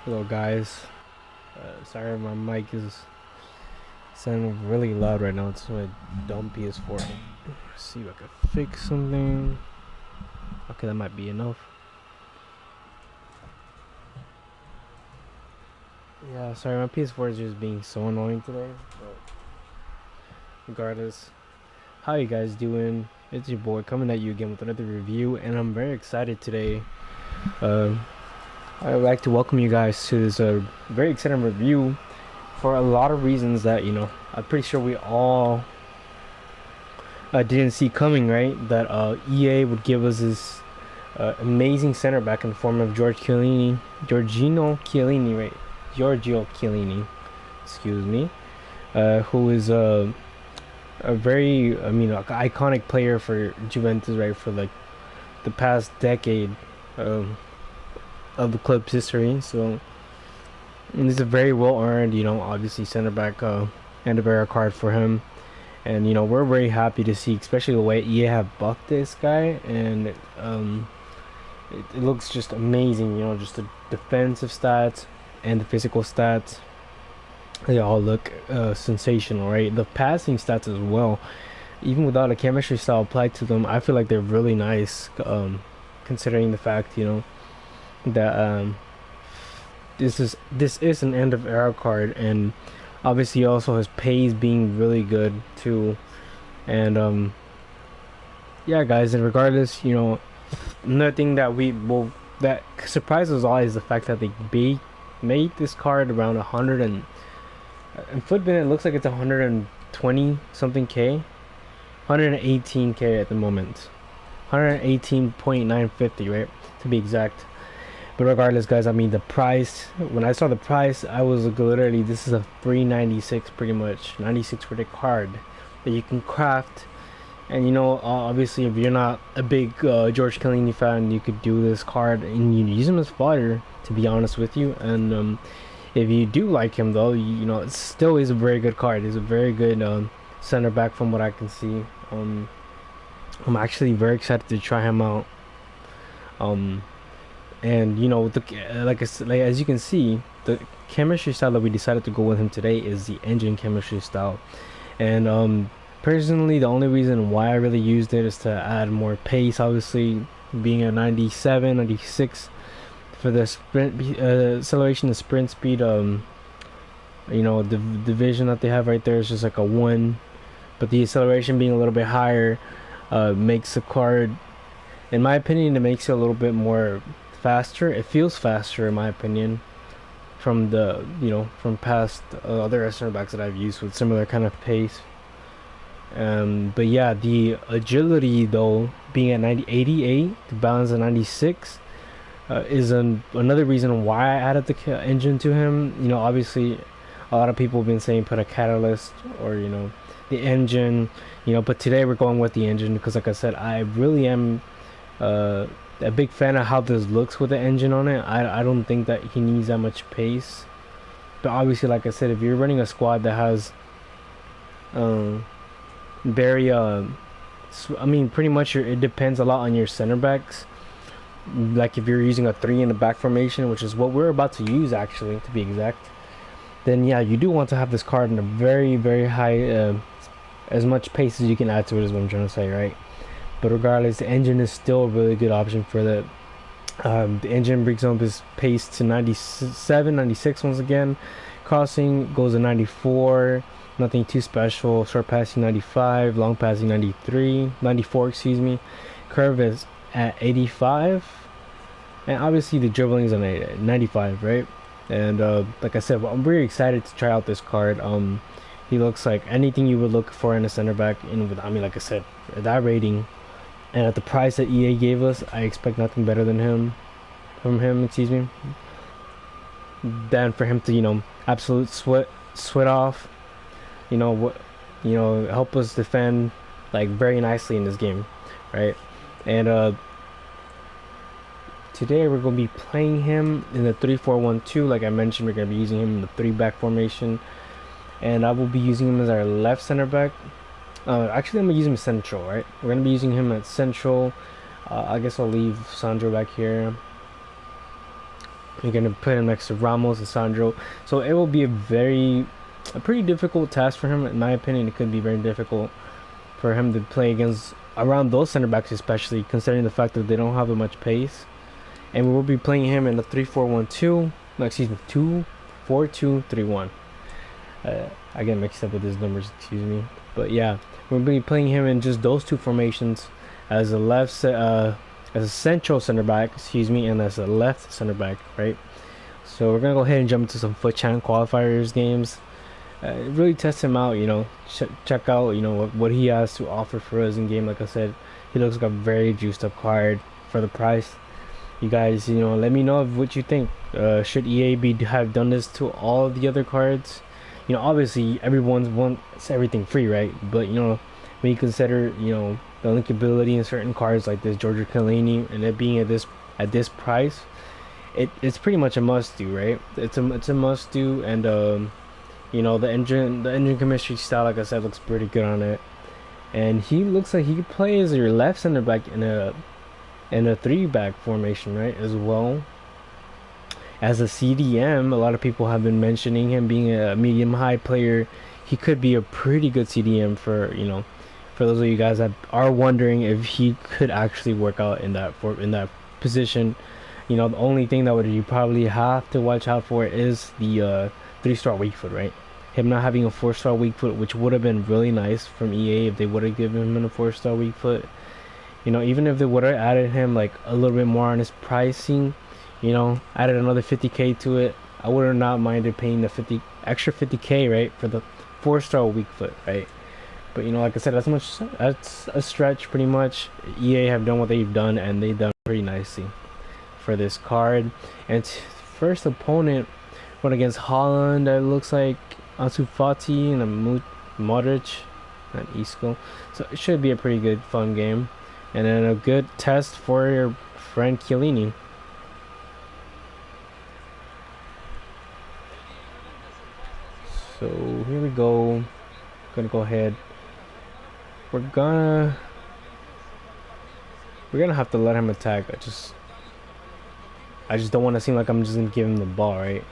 Hello guys. Sorry my mic is sounding really loud right now. It's my dumb PS4. Let's see if I can fix something. Okay, that might be enough. Yeah, sorry, my PS4 is just being so annoying today. But regardless, how you guys doing? It's your boy coming at you again with another review, and I'm very excited today. I would like to welcome you guys to this very exciting review for a lot of reasons that, I'm pretty sure we all didn't see coming, right? That EA would give us this amazing center back in the form of Giorgio Chiellini, right? Giorgio Chiellini, excuse me, who is a very, iconic player for Juventus, right? For like the past decade of the club's history. So, and it's a very well earned, obviously center back end of era card for him. And we're very happy to see, especially the way EA have buffed this guy, and it looks just amazing. Just the defensive stats and the physical stats, they all look sensational, right? The passing stats as well, even without a chemistry style applied to them, I feel like they're really nice, considering the fact, that this is an end of era card, and obviously also his pace being really good too. And yeah guys, and regardless, another thing that surprises us all is the fact that they made this card around 100 and in Footbin it looks like it's 120 something K, 118K at the moment, 118.950, right, to be exact. But regardless, guys, the price, when I saw the price, I was like, literally, this is a 396, pretty much 96 for the card that you can craft. And obviously, if you're not a big George Chiellini fan, you could do this card and you use him as fodder, to be honest with you. And if you do like him, though, it still is a very good card. He's a very good center back from what I can see. I'm actually very excited to try him out. And as you can see, the chemistry style that we decided to go with him today is the engine chemistry style. And personally, the only reason why I really used it is to add more pace. Obviously, being a 97, 96 for the sprint acceleration, the sprint speed. The division that they have right there is just like a 1, but the acceleration being a little bit higher makes the card, in my opinion, it makes it a little bit more faster. It feels faster, in my opinion, from from past other center backs that I've used with similar kind of pace. But yeah, the agility, though, being at 88 to balance at 96, is another reason why I added the engine to him. Obviously, a lot of people have been saying put a catalyst or the engine. But today we're going with the engine because, like I said, I really am a big fan of how this looks with the engine on it. I don't think that he needs that much pace, but obviously, like I said, if you're running a squad that has very pretty much it depends a lot on your center backs. Like if you're using a 3 in the back formation, which is what we're about to use, actually, to be exact, then yeah, you do want to have this card in a very, very high, as much pace as you can add to it, is what I'm trying to say, right? But regardless, the engine is still a really good option for that. The engine brings up his pace to 97, 96 once again. Crossing goes to 94, nothing too special. Short passing 95, long passing 94, excuse me. Curve is at 85, and obviously the dribbling is at 95, right? And like I said, I'm very excited to try out this card. He looks like anything you would look for in a center back, and with, like I said, that rating and at the price that EA gave us, I expect nothing better than from him, excuse me, than for him to absolute sweat off, help us defend like very nicely in this game, right? And today we're going to be playing him in the 3-4-1-2. Like I mentioned, we're going to be using him in the 3-back formation, and I will be using him as our left center back. Actually, I'm going to use him as central, right? We're going to be using him at central. I guess I'll leave Sandro back here. You're gonna put him next to Ramos and Sandro, so it will be a pretty difficult task for him. In my opinion, it could be very difficult for him to play against around those center backs, especially considering the fact that they don't have much pace. And we will be playing him in a 3-4-1-2. No, excuse me, 2-4-2-3-1. I get mixed up with his numbers, excuse me. But yeah, we'll be playing him in just those two formations as a as a central center back, excuse me, and as a left center back, right? So we're gonna go ahead and jump into some FUT Champ qualifiers games. Really test him out, check out, what he has to offer for us in game. Like I said, he looks like a very juiced up card for the price. You guys, let me know what you think. Should EA have done this to all the other cards? Obviously everyone's wants everything free, right? But when you consider, the linkability in certain cards like this Giorgio Chiellini and it being at this price, it's pretty much a must do, right? It's a must do, and the engine chemistry style, like I said, looks pretty good on it. And he looks like he could play as your left center back in a 3-back formation, right? As well as a CDM. A lot of people have been mentioning him being a medium high player. He could be a pretty good CDM for those of you guys that are wondering if he could actually work out in that position. The only thing that you probably have to watch out for is the 3-star weak foot, right? Him not having a 4-star weak foot, which would have been really nice from EA if they would have given him a 4-star weak foot. Even if they would have added him like a little bit more on his pricing, added another 50k to it, I would have not minded paying the extra 50k, right, for the 4-star weak foot, right? But like I said, that's a stretch pretty much. EA have done what they've done, and they've done pretty nicely for this card. And first opponent went against Holland. It looks like Ansu Fati and a Modric and Isco. So it should be a pretty good, fun game. And then a good test for your friend Chiellini. So here we go. Gonna go ahead. We're gonna have to let him attack. I just don't want to seem like I'm just gonna give him the ball, right?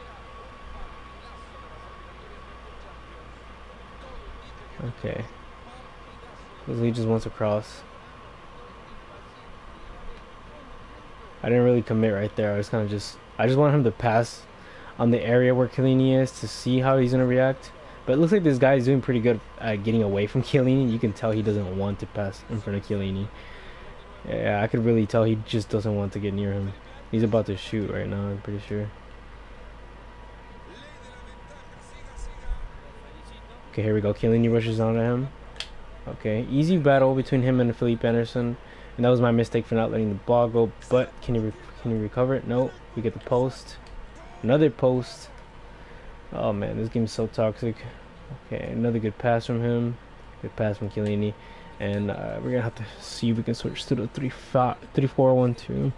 Okay. He just wants to cross. I didn't really commit right there. I just want him to pass on the area where Chiellini is to see how he's gonna react. But it looks like this guy is doing pretty good at getting away from Chiellini. You can tell he doesn't want to pass in front of Chiellini. Yeah, I could really tell he just doesn't want to get near him. He's about to shoot right now, I'm pretty sure. Okay, here we go. Chiellini rushes onto him. Okay, easy battle between him and Felipe Anderson. And that was my mistake for not letting the ball go. But can you recover it? No. We get the post. Another post. Oh man, this game is so toxic. Okay, another good pass from him. Good pass from Chiellini. And we're gonna have to see if we can switch to the 3-4-1-2.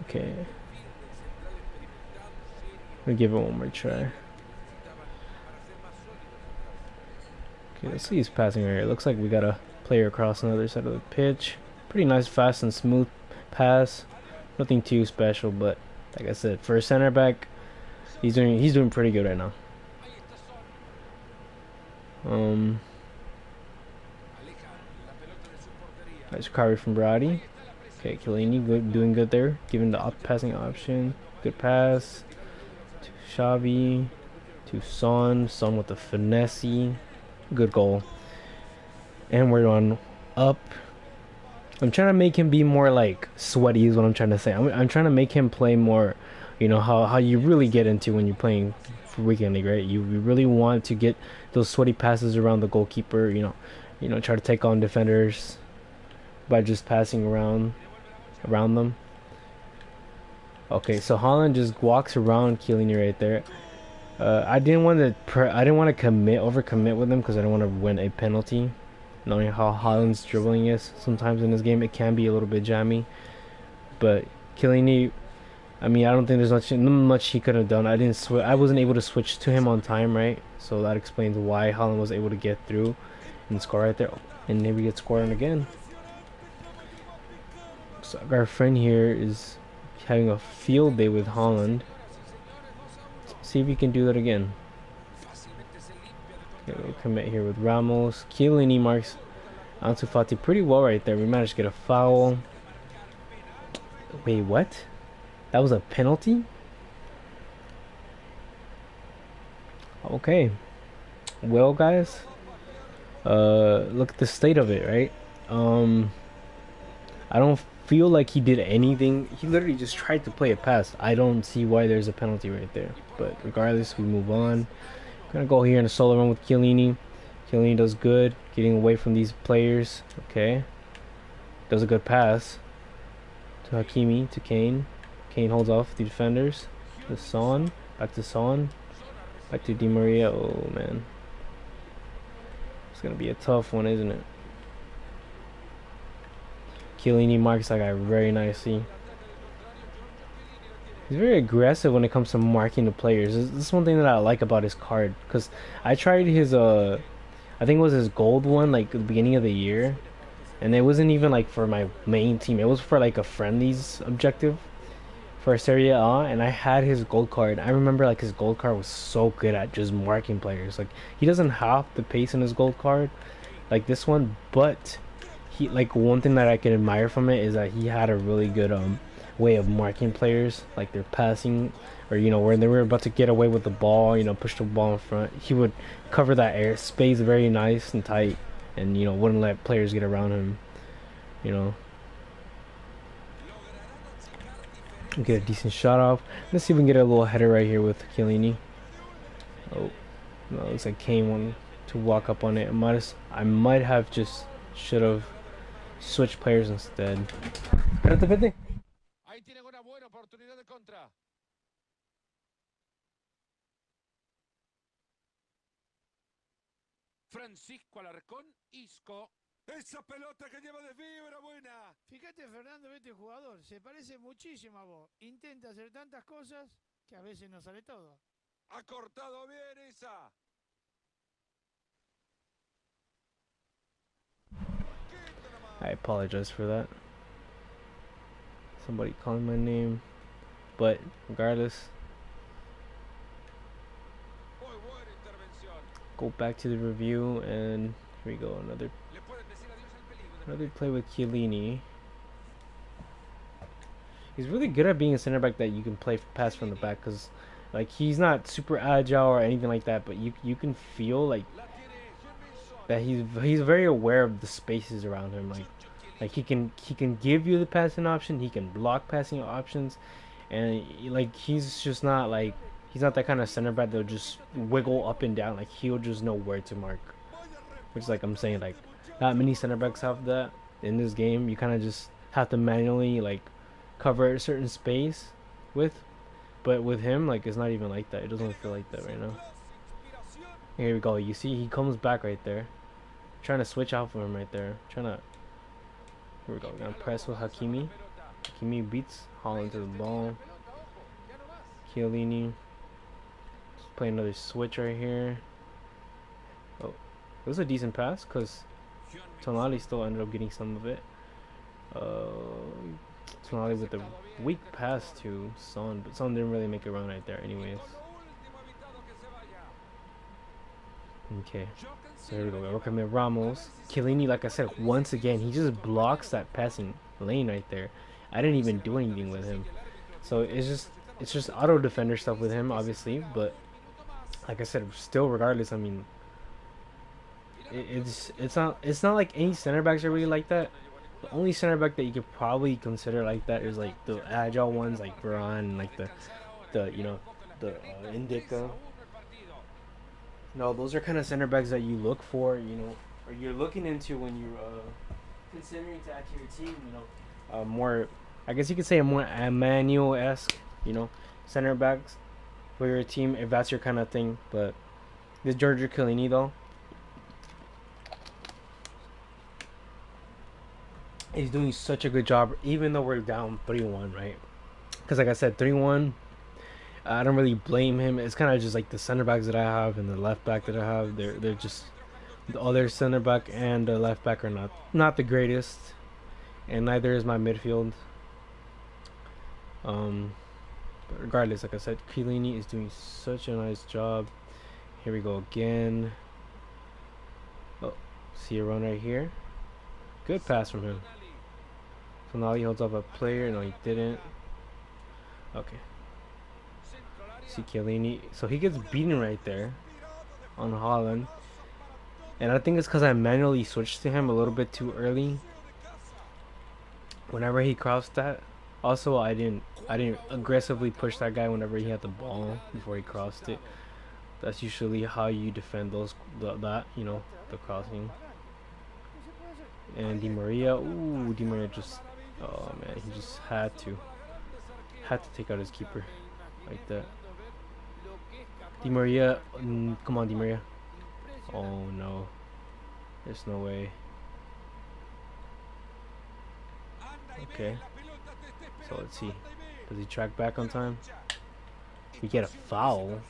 Okay. I'm gonna give it one more try. Okay, let's see his passing right here. It looks like we got a player across on the other side of the pitch. Pretty nice, fast, and smooth pass. Nothing too special, but like I said, for a center back, he's doing pretty good right now. Nice carry from Brady. Okay, Chiellini doing good there, giving the passing option. Good pass to Xavi, to Son with the finesse. Good goal. And we're on up. I'm trying to make him be more like sweaty is what I'm trying to say. I'm trying to make him play more, how you really get into when you're playing for Weekend League, right? You really want to get those sweaty passes around the goalkeeper, try to take on defenders by just passing around them. Okay, so Holland just walks around Chiellini right there. I didn't want to overcommit with him because I didn't want to win a penalty. Knowing how Holland's dribbling is sometimes in this game, it can be a little bit jammy. But Chiellini, I don't think there's much he could have done. I wasn't able to switch to him on time, right? So that explains why Holland was able to get through and score right there. And maybe get scored on again. So our friend here is having a field day with Holland. See if we can do that again. Okay, we'll commit here with Ramos. Chiellini marks Ansu Fati pretty well right there. We managed to get a foul. Wait, what? That was a penalty? Okay. Well, guys, look at the state of it, right? I don't feel like he did anything. He literally just tried to play a pass. I don't see why there's a penalty right there. But regardless, we move on. Gonna go here in a solo run with Chiellini. Chiellini does good, getting away from these players. Okay. Does a good pass to Hakimi, to Kane. Kane holds off the defenders. To Son. Back to Son. Back to Di Maria. Oh, man. It's gonna be a tough one, isn't it? Chiellini marks that guy very nicely. He's very aggressive when it comes to marking the players. This is one thing that I like about his card, because I tried his I think it was his gold one like at the beginning of the year, and it wasn't even like for my main team. It was for like a friendlies objective for Serie A, and I had his gold card. I remember like his gold card was so good at just marking players. Like he doesn't have the pace in his gold card like this one, but he like one thing that I can admire from it is that he had a really good way of marking players, like their passing, or you know where they were about to get away with the ball, you know, push the ball in front. He would cover that air space very nice and tight, and you know wouldn't let players get around him. You know, get a decent shot off. Let's see if we can get a little header right here with Chiellini. Oh, no, looks like Kane wanted to walk up on it. I might have just should have switch players instead. Espérate, espérate. Ahí tienen una buena oportunidad de contra. Francisco Alarcón, Isco. Esa pelota que lleva desvío era buena. Fíjate, Fernando, este jugador se parece muchísimo a vos. Intenta hacer tantas cosas que a veces no sale todo. Ha cortado bien esa. I apologize for that. Somebody calling my name. But regardless, go back to the review, and here we go. Another play with Chiellini. He's really good at being a center back that you can play pass from the back, because like he's not super agile or anything like that, but you can feel like that he's very aware of the spaces around him. Like he can give you the passing option, he can block passing options, and like he's just not like he's not that kind of center back that'll just wiggle up and down. Like he'll just know where to mark, which is like I'm saying, like not many center backs have that in this game. You kind of just have to manually like cover a certain space with, but with him like it's not even like that. It doesn't feel like that right now. Here we go. You see he comes back right there, trying to switch out for him right there, trying to. Here we go. We're gonna press with Hakimi. Hakimi beats Holland to the ball. Chiellini. Just play another switch right here. Oh, it was a decent pass because Tonali still ended up getting some of it. Tonali with a weak pass to Son, but Son didn't really make a run right there anyways. Okay, so here we go. We're working with Ramos. Chiellini, like I said, once again, he just blocks that passing lane right there. I didn't even do anything with him, so it's just auto defender stuff with him, obviously. But like I said, still, regardless, I mean, it's not like any center backs are really like that. The only center back that you could probably consider like that is like the agile ones, like Varane, like the you know the Indica. No, those are kind of center backs that you look for, you know, or you're looking into when you're considering to add to your team, you know. More, I guess you could say a more Emmanuel-esque, you know, center backs for your team if that's your kind of thing. But this Giorgio Chiellini though, he's doing such a good job, even though we're down 3-1, right? Because like I said, 3-1. I don't really blame him. It's kind of just like the center backs that I have and the left back that I have. They're just the other center back and the left back are not the greatest. and neither is my midfield. But regardless, like I said, Chiellini is doing such a nice job. Here we go again. Oh, see a run right here. Good pass from him. Tonali holds up a player. No, he didn't. Okay. See Chiellini. So he gets beaten right there on Holland. And I think it's because I manually switched to him a little bit too early. Whenever he crossed that. Also, I didn't aggressively push that guy whenever he had the ball before he crossed it. That's usually how you defend that, the crossing. And Di Maria, ooh, Di Maria just, oh man, he just had to take out his keeper like that. Di Maria, come on, Di Maria. Oh no, there's no way. Okay, so let's see. Does he track back on time? We get a foul.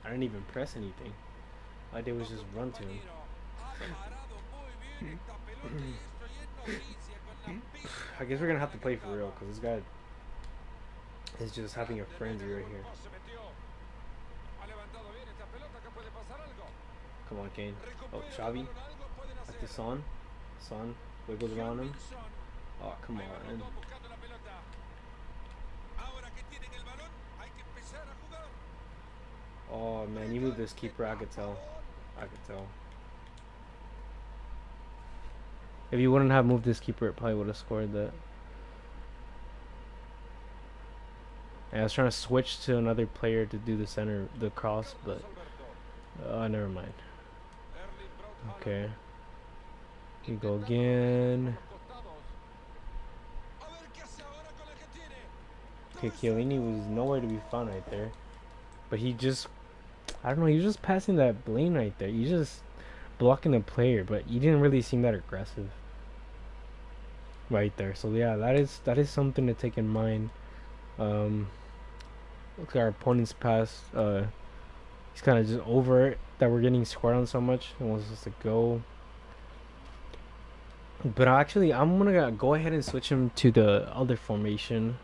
I didn't even press anything. All I did was just run to him. I guess we're gonna have to play for real because this guy is just having a frenzy right here. Come on, Kane. Oh, Xavi. At the Son wiggles around him. Oh, come on. Oh man, you moved this keeper. I could tell. If you wouldn't have moved this keeper, it probably would have scored that. And I was trying to switch to another player to do the cross, but never mind. Okay, here we go again. Okay, Chiellini was nowhere to be found right there, but he just, I don't know, he was just passing that lane right there. He just blocking the player, but he didn't really seem that aggressive right there. So yeah, that is something to take in mind. Look at our opponent's pass. He's kind of just over it that we're getting scored on so much and wants us to go. But actually, I'm gonna go ahead and switch him to the other formation,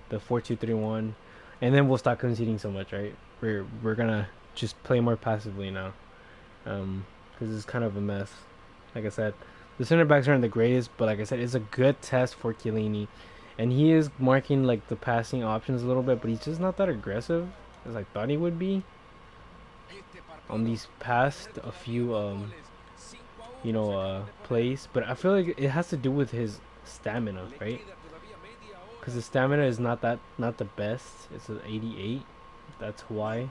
the 4-2-3-1, and then we'll stop conceding so much, right? We're gonna just play more passively now, because it's kind of a mess. Like I said, the center backs aren't the greatest, but like I said, it's a good test for Chiellini, and he is marking like the passing options a little bit, but he's just not that aggressive as I thought he would be on these past a few plays. But I feel like it has to do with his stamina, right? Because his stamina is not the best. It's an 88. That's why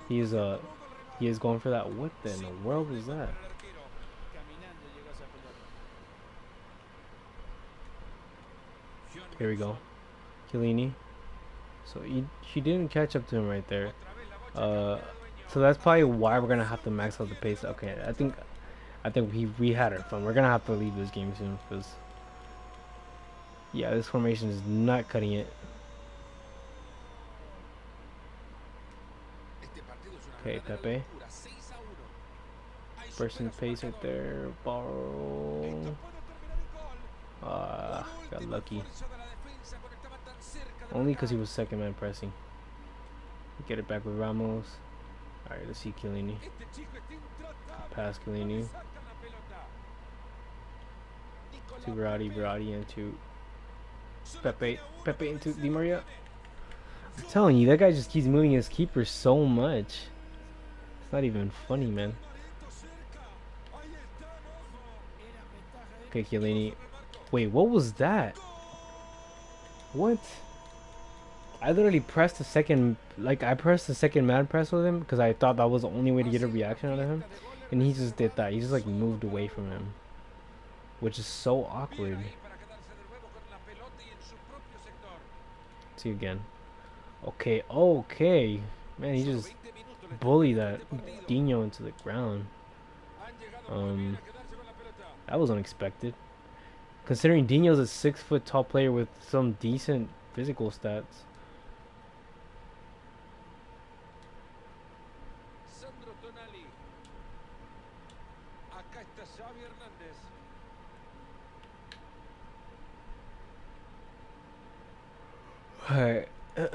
he is going for that. What in the world was that? Here we go, Chiellini. So he didn't catch up to him right there. So that's probably why we're gonna have to max out the pace. Okay, I think we had our fun. We're gonna have to leave this game soon because yeah, this formation is not cutting it. Okay, Pepe. Bursting pace right there. Ball. Got lucky. Only because he was second man pressing. Get it back with Ramos. Alright, let's see Chiellini. Pass Chiellini. To Verratti into Pepe into Di Maria. I'm telling you, that guy just keeps moving his keeper so much. It's not even funny, man. Okay, Chiellini. Wait, what was that? What? I literally pressed the second, I pressed the second man press with him because I thought that was the only way to get a reaction out of him, and he just did that. He just moved away from him, which is so awkward. See again. Okay, man, he just bullied that Dino into the ground. That was unexpected, considering Dino's a 6-foot tall player with some decent physical stats. Alright. Uy,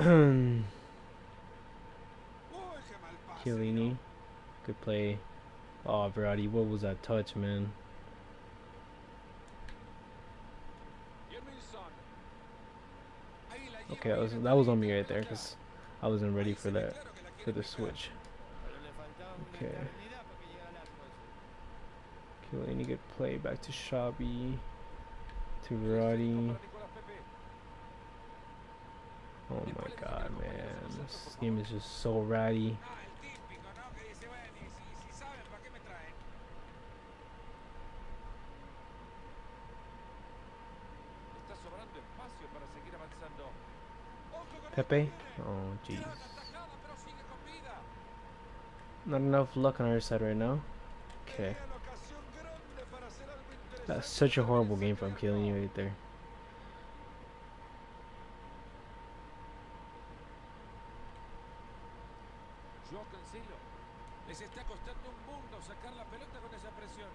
qué mal pase, tiró. Chiellini. Good play. Oh, Verratti, what was that touch, man? Wilson. Ahí la Okay, lleva bien that was on entradita me la right there pelota. because I wasn't ready Ahí for se ve that, claro que la for quiere the picar. switch. Pero le faltaba una Okay. eternidad para que llegara al arco ese. Chiellini, good play. Back to Shabby. To Y el centro Verratti. para Nicolás Pepe. Oh my Después le dice que god, el compañero se man. los centros, por This game favor. is just so ratty. Ah, el típico, ¿no? Que dice, bueno, y si saben, ¿para qué me traen? Está sobrando espacio para seguir avanzando. ¡Ojo con esto! Pepe. Viene. Oh, jeez. Gran atajada, pero sigue con vida. Not enough luck on our side right now. Okay. Tenía la ocasión grande para hacer algo interesante. That's such a También horrible game saque from de Chiellini arco. right there. Joao Cancelo. Les está costando un mundo sacar la pelota con esa presión.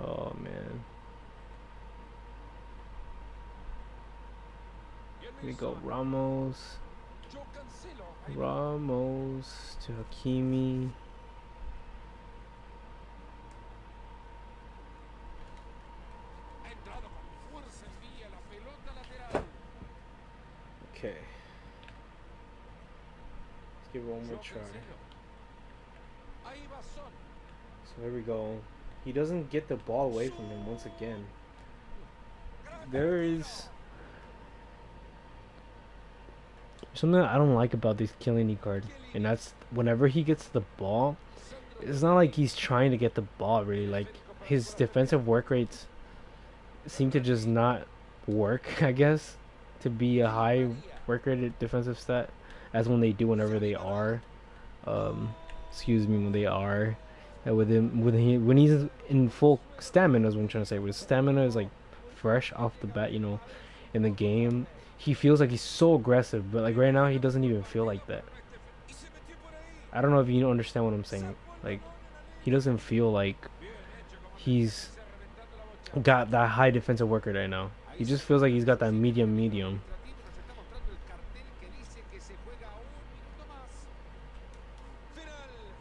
Oh man. Y el Here we go. Wilson. Ramos. Joao Cancelo. Ahí va. Ramos to Hakimi. Ha entrado con fuerza, envía la pelota lateral. Okay. Let's give it one more Joao try. Cancelo. Ahí va Son. So here we go. He doesn't get the ball away from him once again. There is something I don't like about this Chiellini card, and that's whenever he gets the ball, it's not like he's trying to get the ball really. Like his defensive work rates seem to just not work, I guess, to be a high work rated defensive stat as when they do whenever they are when they are with him when he's in full stamina is what I'm trying to say. With his stamina is like fresh off the bat, in the game, he feels like he's so aggressive, but like right now he doesn't even feel like that. Y se metió por ahí. I don't know if you understand what I'm saying. Like he doesn't feel like Bien hecho, he's compañero. Dice reventando la bocha. got that high defensive work rate right now. He just feels like he's got that medium. Administrativo nos está mostrando el cartel que dice que se juega un minuto más.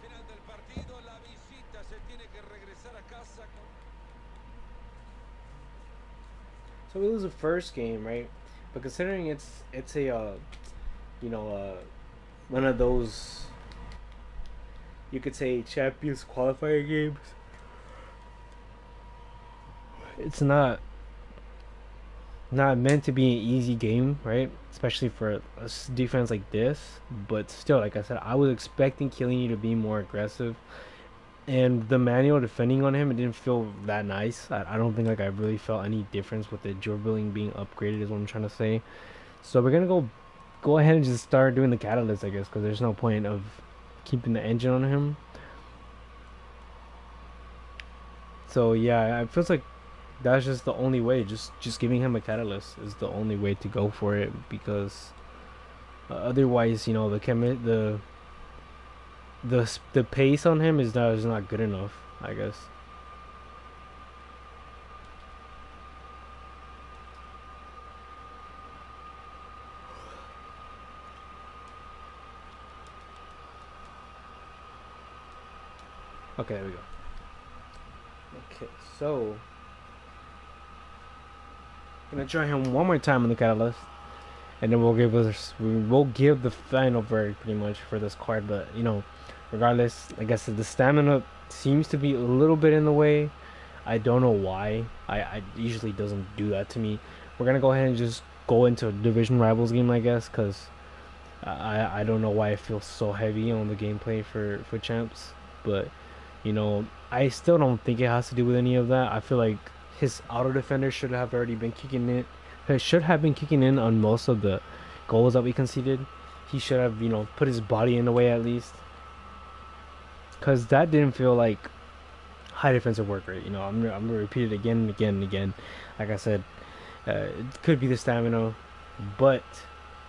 Final del partido. La visita se tiene que regresar a casa con... So we lose the first game, right? But considering it's a one of those, you could say, Champions qualifying games. It's not meant to be an easy game, right? Especially for a defense like this. But still, like I said, I was expecting Chiellini to be more aggressive. And the manual defending on him, it didn't feel that nice. I don't think like I really felt any difference with the dribbling being upgraded is what I'm trying to say. So we're gonna go ahead and just start doing the catalyst, I guess, because there's no point of keeping the engine on him. So yeah, it feels like that's just the only way. Just giving him a catalyst is the only way to go for it, because otherwise, the pace on him is not good enough, I guess. Okay, there we go. Okay, so gonna try him one more time on the catalyst, and then we'll give the final verdict pretty much for this card. But regardless, like I said, the stamina seems to be a little bit in the way. I don't know why. I usually doesn't do that to me. We're gonna go ahead and just go into a division rivals game, I guess, because I don't know why I feel so heavy on the gameplay for champs, but I still don't think it has to do with any of that. I feel like his auto defender should have already been kicking in. He should have been kicking in on most of the goals that we conceded. He should have, put his body in the way at least, because that didn't feel like high defensive work rate. I'm gonna repeat it again and again and again. Like I said, it could be the stamina, but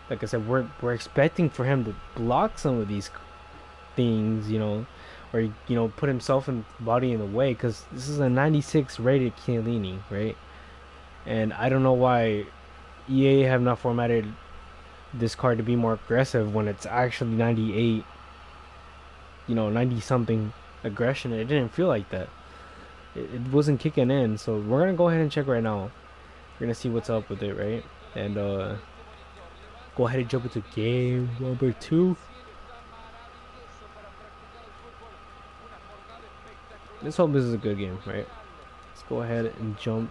like I said, we're expecting for him to block some of these things, or put himself and body in the way, because this is a 96 rated Chiellini, right? And I don't know why EA have not formatted this card to be more aggressive when it's actually 98, 90 something aggression. It didn't feel like that. It wasn't kicking in. So we're gonna go ahead and check right now. We're gonna see what's up with it, right? And go ahead and jump into game number 2. Let's hope this is a good game, right? Let's go ahead and jump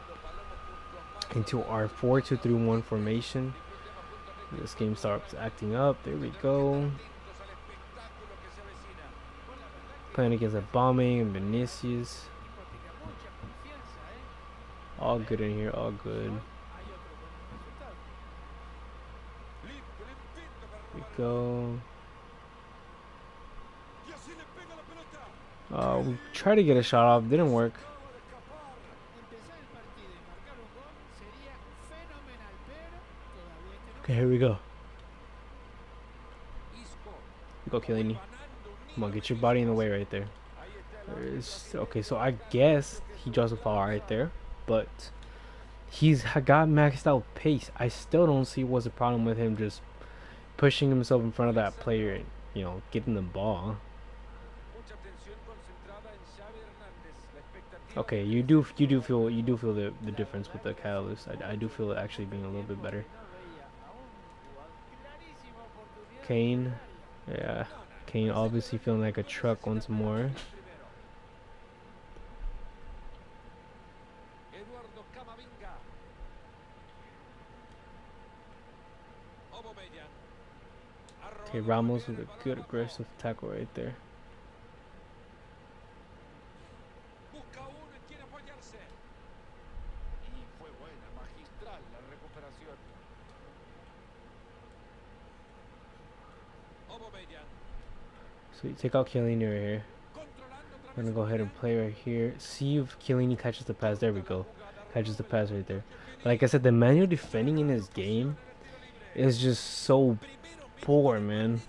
into our 4-2-3-1 formation. This game starts acting up. There we go. Playing against a bombing and Vinicius. All good in here, all good. Here we go. We tried to get a shot off, didn't work. Okay, here we go. Go, Chiellini. Come on, get your body in the way right there. Okay, so I guess he draws a foul right there, but he's got maxed out pace. I still don't see what's the problem with him just pushing himself in front of that player and getting the ball. Okay, you do feel the difference with the catalyst. I do feel it actually being a little bit better. Kane, yeah, Kane obviously feeling like a truck once more. Okay, Ramos with a good aggressive tackle right there. So you take out Chiellini right here. We're gonna go ahead and play right here. See if Chiellini catches the pass. There we go. Catches the pass right there. Like I said, the manual defending in this game is just so poor, man.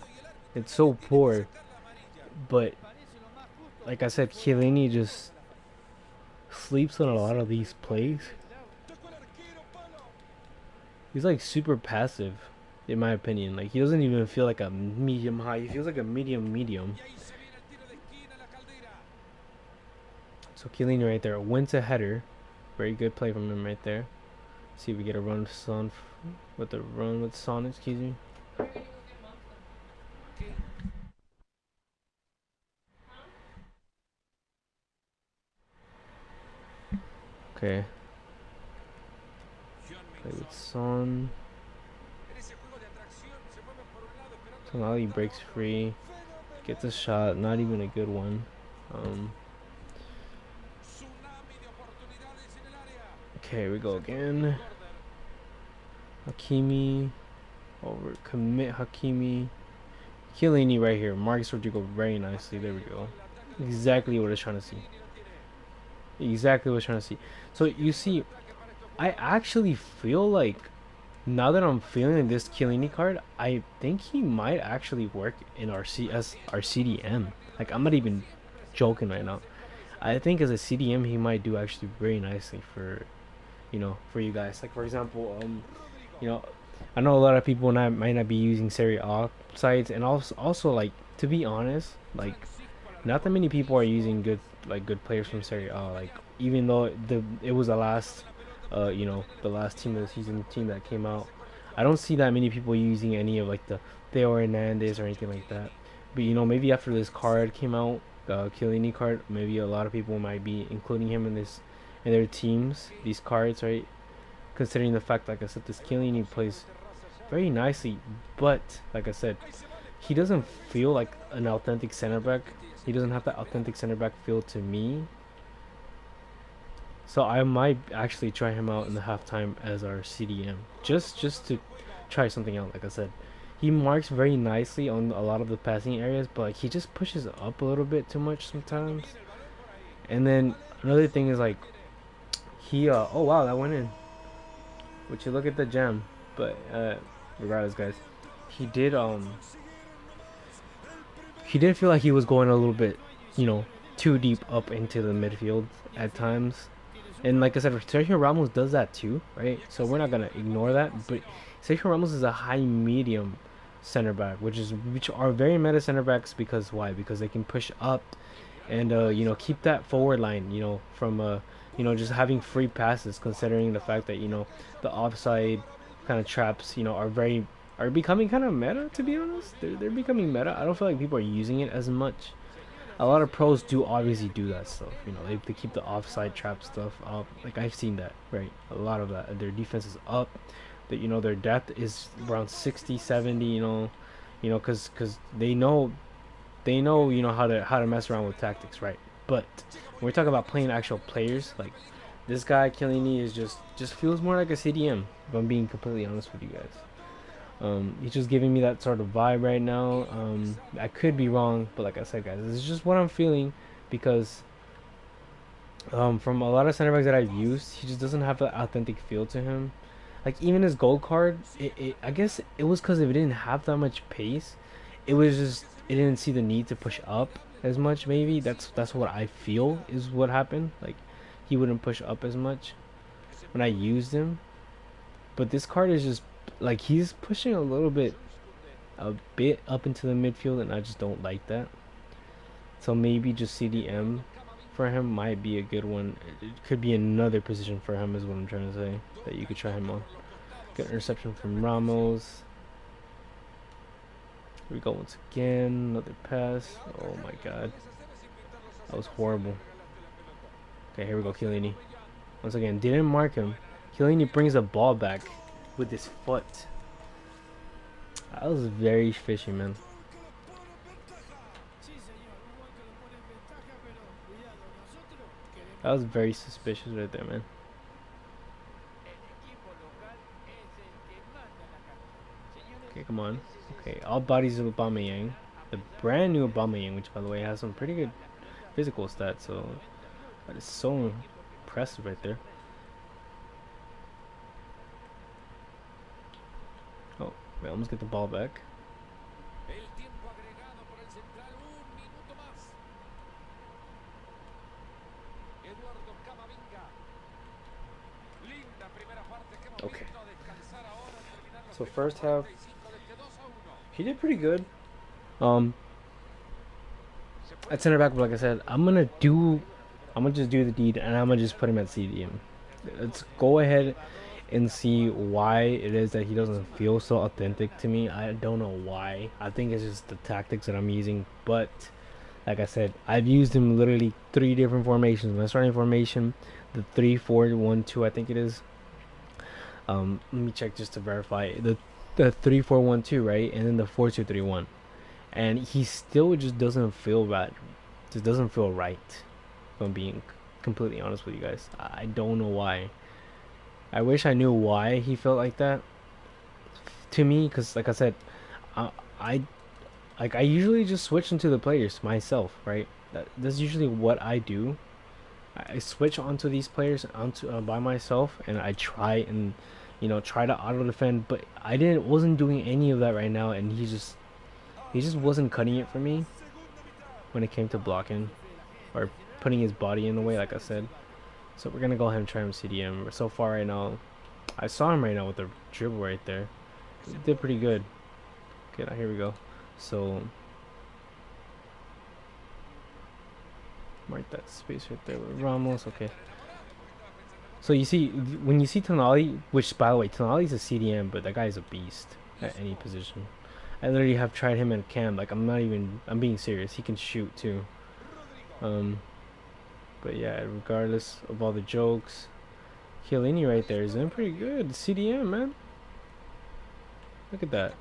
It's so poor. But like I said, Chiellini just sleeps on a lot of these plays. He's like super passive, in my opinion. Like he doesn't even feel like a medium high. He feels like a medium. So Chiellini right there wins a header. Very good play from him right there. See if we get a run with Son excuse me. Okay. Play with Son. So now he breaks free. Gets a shot, not even a good one. Okay, we go again. Hakimi. Over commit Hakimi. Chiellini right here. Marcus Rodrigo very nicely. There we go. Exactly what I was trying to see. Exactly what I was trying to see. So you see, I actually feel like now that I'm feeling this Chiellini card, I think he might actually work in our CDM. Like I'm not even joking right now. I think as a CDM he might do actually very nicely for for you guys. Like for example, I know a lot of people might not be using Serie A sites, and also like to be honest, like not that many people are using good players from Serie A. Like even though it was the last the last team of the season team that came out, I don't see that many people using any of like the Theo Hernandez or anything like that. But maybe after this card came out, the Chiellini card, maybe a lot of people might be including him in their teams, these cards, right? Considering the fact, like I said, this Chiellini plays very nicely, but like I said, he doesn't feel like an authentic center back. He doesn't have that authentic center back feel to me. So I might actually try him out in the halftime as our CDM, just to try something out. Like I said, he marks very nicely on a lot of the passing areas, but like he just pushes up a little bit too much sometimes. And then another thing is like he oh wow, that went in. Would you look at the gem? But regardless, guys, he did feel like he was going a little bit too deep up into the midfield at times. And like I said, Sergio Ramos does that too, right? So we're not gonna ignore that. But Sergio Ramos is a high medium center back, which are very meta center backs because why? Because they can push up and keep that forward line, from just having free passes. Considering the fact that the offside kind of traps, are becoming kind of meta. To be honest, they're becoming meta. I don't feel like people are using it as much. A lot of pros do obviously do that stuff. They keep the offside trap stuff up. Like I've seen that, right? A lot of that. Their defense is up. That their depth is around 60, 70. Because they know how to mess around with tactics, right? But when we're talking about playing actual players, like this guy Chiellini is just feels more like a CDM. If I'm being completely honest with you guys. He's just giving me that sort of vibe right now. I could be wrong, but like I said, guys, this is just what I'm feeling because from a lot of center backs that I've used, he just doesn't have the authentic feel to him. Like even his gold card, I guess it was because it didn't have that much pace. It was just it didn't see the need to push up as much. Maybe that's what I feel is what happened. Like he wouldn't push up as much when I used him. But this card is just like he's pushing a bit up into the midfield, and I just don't like that. So maybe just CDM for him might be a good one. It could be another position for him, is what I'm trying to say, that you could try him on. Good interception from Ramos. Here we go once again. Another pass. Oh my god. That was horrible. Okay, here we go, Chiellini. Once again, didn't mark him. Chiellini brings the ball back with his foot. That was very fishy, man. That was very suspicious right there, man. Okay, come on. Okay, all bodies of Aubameyang. The brand new Aubameyang, which by the way has some pretty good physical stats, so that is so impressive right there. Oh, we almost get the ball back. Okay. So first half, he did pretty good. At center back, but like I said, I'm gonna just do the deed, and I'm gonna just put him at CDM. Let's go ahead and see why it is that he doesn't feel so authentic to me. I don't know why. I think it's just the tactics that I'm using. But like I said, I've used him literally 3 different formations. My starting formation, the 3-4-1-2, I think it is. Let me check just to verify the 3-4-1-2, right, and then the 4-2-3-1, and he still just doesn't feel right. Just doesn't feel right. If I'm being completely honest with you guys, I don't know why. I wish I knew why he felt like that to me, because like I said, I usually just switch into the players myself, right? That's usually what I do. I switch onto these players onto by myself, and I try and try to auto defend, but wasn't doing any of that right now, and he just wasn't cutting it for me when it came to blocking or putting his body in the way, like I said. So we're gonna go ahead and try him CDM. So far right now, I saw him right now with the dribble right there. He did pretty good. Okay, now here we go. So mark that space right there with Ramos. Okay. So you see, when you see Tonali, which by the way, Tonali's a CDM, but that guy's a beast at any position. I literally have tried him in cam. Like I'm being serious. He can shoot too. But yeah, regardless of all the jokes, Chiellini right there is doing pretty good. CDM, man. Look at that.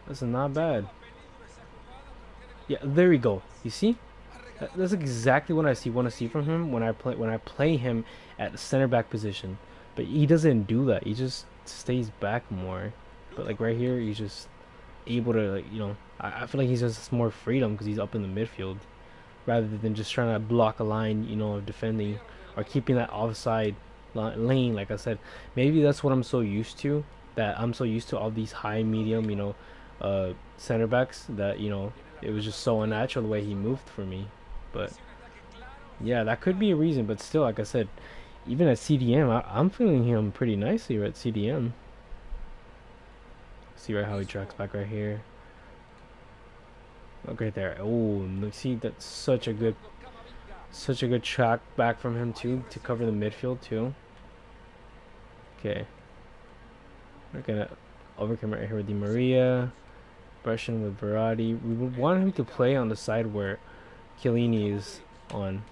That's not bad. Yeah, there we go. You see? That's exactly what I want to see from him when I play him at center back position. But he doesn't do that. He just stays back more. But like right here, he's just able to, like, I feel like he's just more freedom because he's up in the midfield rather than just trying to block a line, of defending or keeping that offside lane. Like I said, maybe that's what I'm so used to. That I'm so used to all these high, medium, center backs that it was just so unnatural the way he moved for me. But yeah, that could be a reason. But still, like I said, Even at CDM, I'm feeling him pretty nicely at CDM. See right how he tracks back right here. Look right there. Oh, look, see that's such a good track back from him too to cover the midfield too. Okay, we're gonna overcome right here with Di Maria, Brescian with Verratti. We would want him to play on the side where Chiellini is on.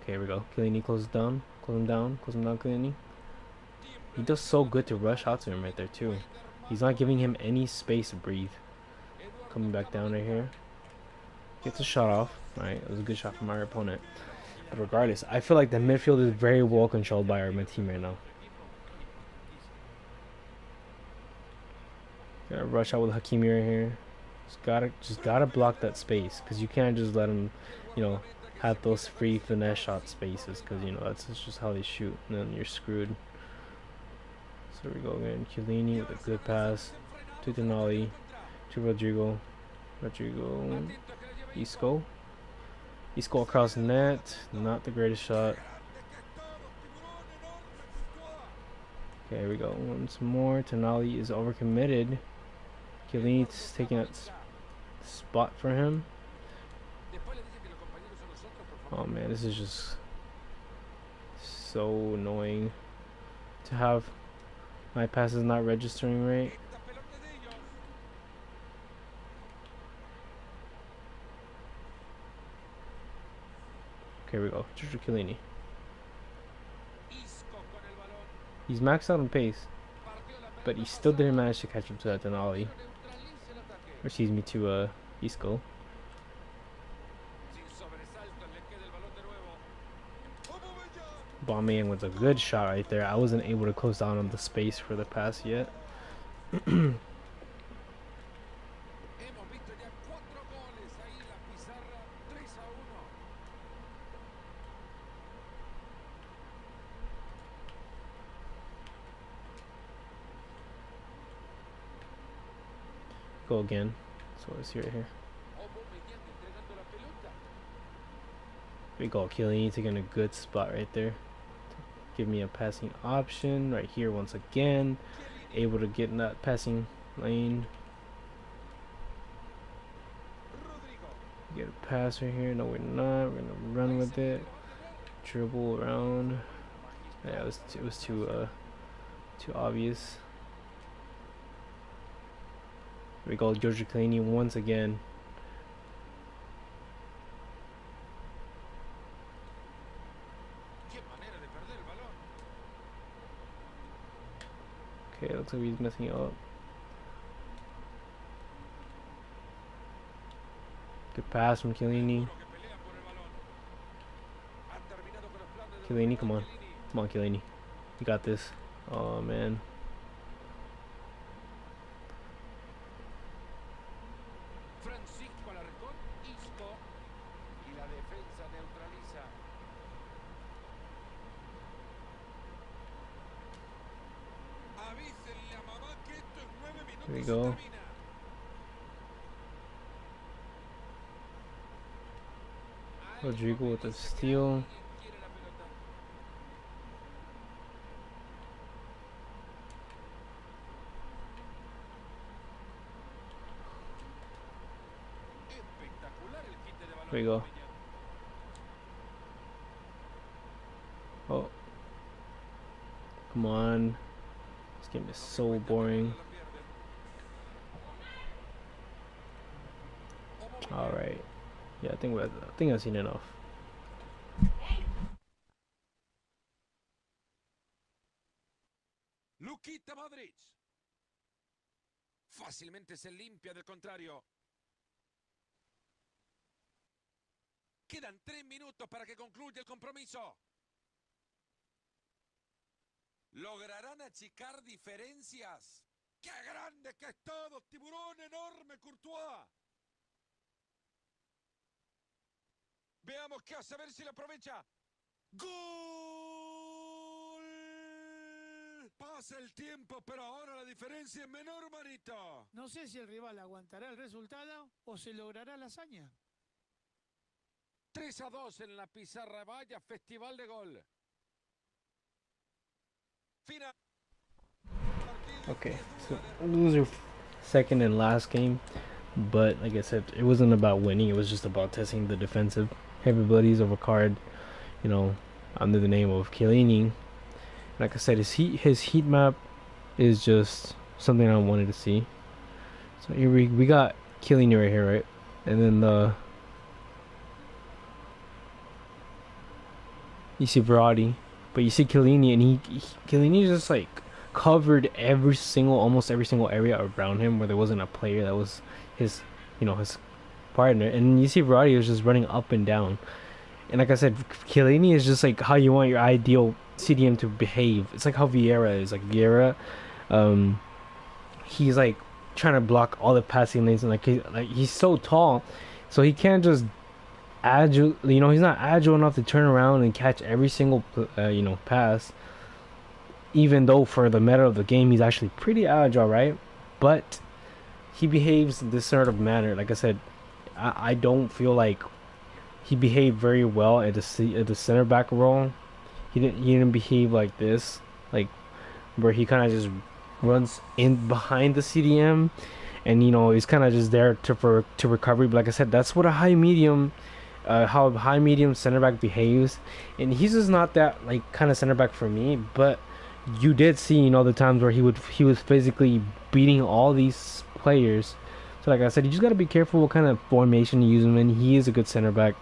Okay, here we go. Chiellini closes down, close him down, Chiellini. He does so good to rush out to him right there too. He's not giving him any space to breathe. Coming back down right here. Gets a shot off. Alright, it was a good shot from our opponent. But regardless, I feel like the midfield is very well controlled by our team right now. Gotta rush out with Hakimi right here. Just gotta block that space because you can't just let him, you know, have those free finesse shot spaces because you know that's just how they shoot and then you're screwed. So we go again. Chiellini with a good pass to Denali, to Rodrigo. Isco. Isco across the net. Not the greatest shot. Okay, here we go. Once more. Tonali is overcommitted. Chiellini's taking that spot for him. Oh man, this is just so annoying to have my passes not registering right. Okay, here we go. Giorgio Chiellini. He's maxed out on pace, but he still didn't manage to catch up to that Denali. Or excuse me, to Isco. Bombing with a good shot right there. I wasn't able to close down on the space for the pass yet. Go again. So let's see right here. We go. Chiellini taking a good spot right there. Give me a passing option right here once again. Able to get in that passing lane. Get a pass right here. No, we're not. We're gonna run with it. Dribble around. Yeah, it was too obvious. Here we go. Giorgio Chiellini once again. Okay, looks like he's messing up. Good pass from Chiellini. Chiellini, come on. Come on, Chiellini. You got this. Oh, man. Here we go. Rodrigo with the steal. Here we go. Oh. Come on. This game is so boring. Alright. Yeah, I think I've seen enough. Luquita Modric. Fácilmente se limpia del contrario. Quedan 3 minutos para que concluya el compromiso. ¿Lograrán achicar diferencias? ¡Qué grande que es todo! ¡Tiburón enorme, Courtois! Veamos qué hace, a ver si lo aprovecha. ¡Gol! Pasa el tiempo, pero ahora la diferencia es menor, manito. No sé si el rival aguantará el resultado o se logrará la hazaña. 3-2 en la pizarra. Vaya festival de gol. Final. Okay, so lose your second and last game, but like I said, it wasn't about winning. It was just about testing the defensive capabilities of a card, you know, under the name of Chiellini. Like I said, his heat map is just something I wanted to see. So here we got Chiellini right here, right, and then you see Verratti, but you see Chiellini, and Chiellini just like covered almost every single area around him where there wasn't a player that was his, his partner. And you see Verratti was just running up and down. And like I said, Chiellini is just like how you want your ideal CDM to behave. It's like how Vieira is. Like Vieira, um, he's like trying to block all the passing lanes, and he's so tall, so he can't just agile. He's not agile enough to turn around and catch every single pass. Even though for the meta of the game, he's actually pretty agile, right? But he behaves this sort of manner. Like I said, I don't feel like he behaved very well at the center back role. He didn't behave like this, like where he kind of just runs in behind the CDM, and he's kind of just there to recovery. But like I said, that's what a how high medium center back behaves, and he's just not that like kind of center back for me. But you did see the times where he was physically beating all these players. So like I said, you just got to be careful what kind of formation you use him in. He is a good center back.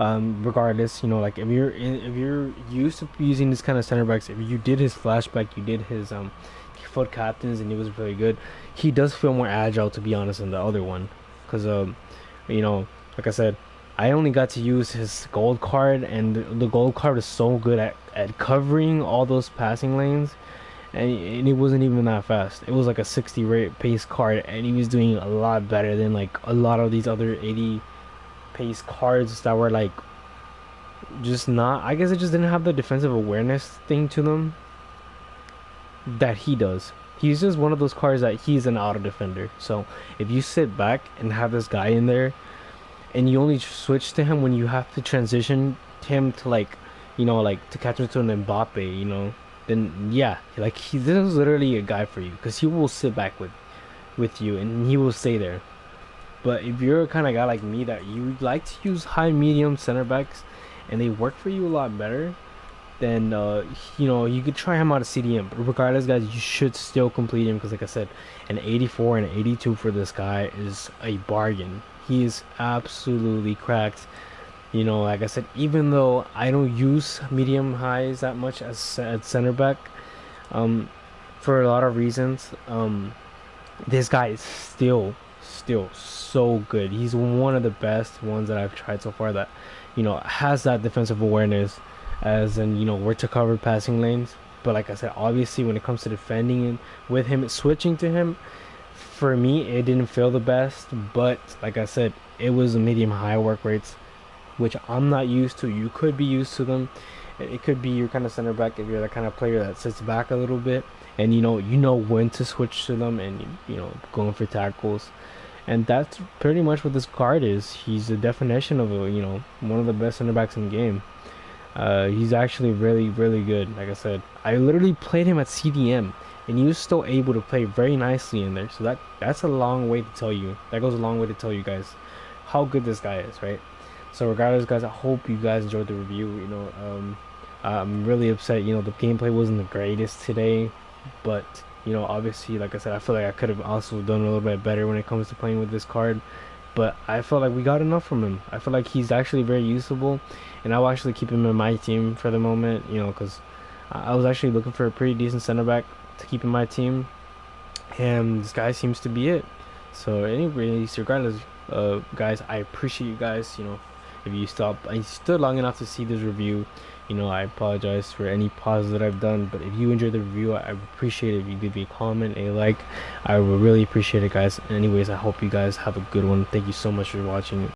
Regardless, like if you're used to using this kind of center backs, if you did his flashback, you did his foot captains, and he was really good. He does feel more agile, to be honest, than the other one, because like I said, I only got to use his gold card, and the gold card is so good at covering all those passing lanes, and it wasn't even that fast. It was like a 60 rate pace card, and he was doing a lot better than like a lot of these other 80 pace cards that were like just not. I guess it just didn't have the defensive awareness thing to them that he does. He's just one of those cards that he's an auto defender. So if you sit back and have this guy in there, and you only switch to him when you have to transition him to to catch him to an Mbappe, then yeah, like this is literally a guy for you, because he will sit back with you and he will stay there. But if you're a kind of guy like me that you like to use high medium center backs and they work for you a lot better, then you could try him out of CDM. But regardless, guys, you should still complete him, because like I said, an 84 and an 82 for this guy is a bargain. He is absolutely cracked. Like I said, even though I don't use medium highs that much as at center back, for a lot of reasons, this guy is still so good. He's one of the best ones that I've tried so far that has that defensive awareness, as in where to cover passing lanes. But like I said, obviously when it comes to defending and with him switching to him, for me it didn't feel the best. But like I said, it was a medium high work rates, which I'm not used to. You could be used to them. It could be your kind of center back if you're the kind of player that sits back a little bit, and you know when to switch to them, and going for tackles. And that's pretty much what this card is. He's the definition of one of the best center backs in the game. He's actually really, really good. Like I said, I literally played him at CDM, and he was still able to play very nicely in there. So that's a long way to tell you. That goes a long way to tell you guys how good this guy is, right? So regardless, guys, I hope you guys enjoyed the review. I'm really upset. The gameplay wasn't the greatest today, but obviously, like I said, I feel like I could have also done a little bit better when it comes to playing with this card. But I feel like we got enough from him. I feel like he's actually very usable, and I'll actually keep him in my team for the moment, because I was actually looking for a pretty decent center back to keep in my team, and this guy seems to be it. So anyways, regardless, guys, I appreciate you guys. If you stood long enough to see this review, I apologize for any pauses that I've done. But if you enjoyed the review, I would appreciate it if you give me a comment, a like. I would really appreciate it, guys. Anyways, I hope you guys have a good one. Thank you so much for watching.